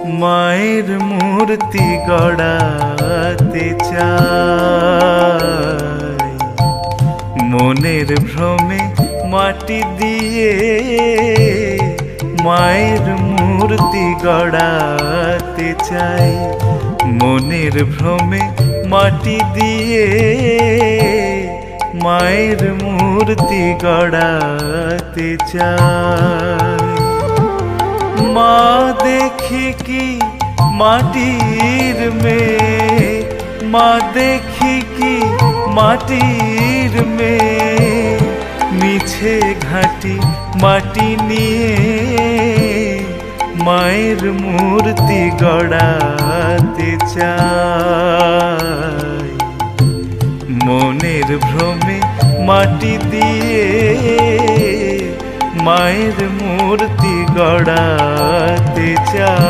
মায়ের মূর্তি গড়াতে চাই, মনের ভ্রমে মাটি দিয়ে মায়ের মূর্তি গড়াতে চাই, মনের ভ্রমে মাটি দিয়ে মায়ের মূর্তি গড়াতে চাই। মা দেখি কি মাটির মেয়ে, মা দেখি কি মাটির মেয়ে, মিছে ঘাটি মাটি নিয়ে মায়ের মূর্তি গড়াতে চাই, মনের ভ্রমে মাটি দিয়ে মায়ের মূর্তি গড়াতে চাই।